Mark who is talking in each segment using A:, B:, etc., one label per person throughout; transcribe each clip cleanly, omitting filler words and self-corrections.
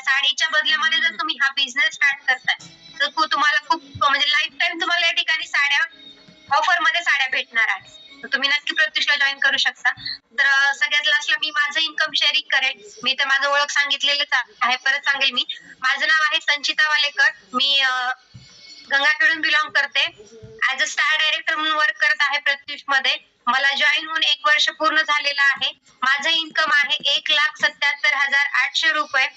A: साडीच्या बदल्यामध्ये जर तुम्ही हा बिझनेस स्टार्ट करताय तर तुम्हाला खूप म्हणजे लाईफ टाइम तुम्हाला या ठिकाणी साड्या ऑफर मध्ये साड्या भेटणार आहे. तर तुम्ही नक्की प्रत्युषला जॉईन करू शकता. तर सगळ्यात लास्टला मी माझं इन्कम शेअरिंग करेल. मी तर माझं ओळख सांगितलेलंच आहे, परत सांगेल मी. माझं नाव आहे संचिता वालेकर. मी गंगाखेडून बिलॉंग करते. ऍज अ स्टार डायरेक्टर म्हणून वर्क करत आहे प्रत्युष मध्ये. मला जॉईन होऊन 1 वर्ष पूर्ण झालेलं आहे. माझं इन्कम आहे 1,77,800 रुपये.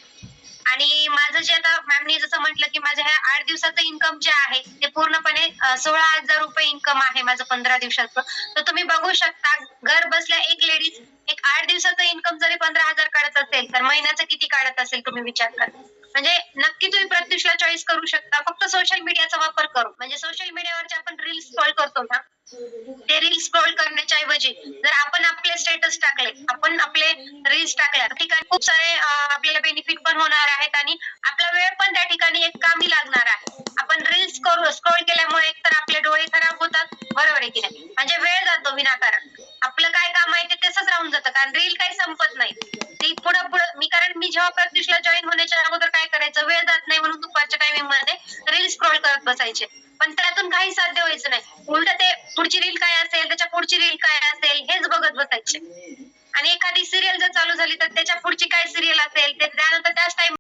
A: आणि माझं जे आता मॅमनी जसं म्हटलं की माझ्या ह्या 8 दिवसाचं इन्कम जे आहे ते पूर्णपणे 16,000 रुपये इन्कम आहे माझं 15 दिवसाचं. तर तुम्ही बघू शकता घर बसल्या एक लेडीज एक 8 दिवसाचं इन्कम जरी 15,000 काढत असेल तर महिन्याचं किती काढत असेल तुम्ही विचार करा. म्हणजे नक्की तुम्ही प्रत्युषला चॉईस करू शकता, फक्त सोशल मीडियाचा वापर करू. म्हणजे सोशल मीडियावरचे आपण रील्स स्क्रॉल करतो ना, ते रील्स स्क्रॉल करण्याच्या ऐवजी जर आपण आपले स्टेटस टाकले, आपण आपले रील्स टाकल्या ठिकाणी खूप सारे आपल्याला बेनिफिट पण होणार आहेत आणि आपला वेळ पण त्या ठिकाणी एक कामी लागणार आहे. आपण रील्स स्क्रॉल केल्यामुळे एकतर आपले डोळे खराब होतात, बरोबर आहे की नाही, म्हणजे वेळ जातो विनाकारण. आपलं काय काम आहे ते तसंच राहून जातं, कारण रील काही संपत नाही. ती पुढे कारण मी जेव्हा प्रत्युषला जॉईन होण्याच्या अगोदर काय करायचं, वेळ जात नाही म्हणून दुपारच्या टायमिंग मध्ये रील स्क्रॉल करत बसायचे, पण त्यातून काही साध्य व्हायचं नाही. उलट ते पुढची रील काय असेल, त्याच्या पुढची रील काय असेल हेच बघत बसायचे. आणि एखादी सिरियल जर चालू झाली तर त्याच्या पुढची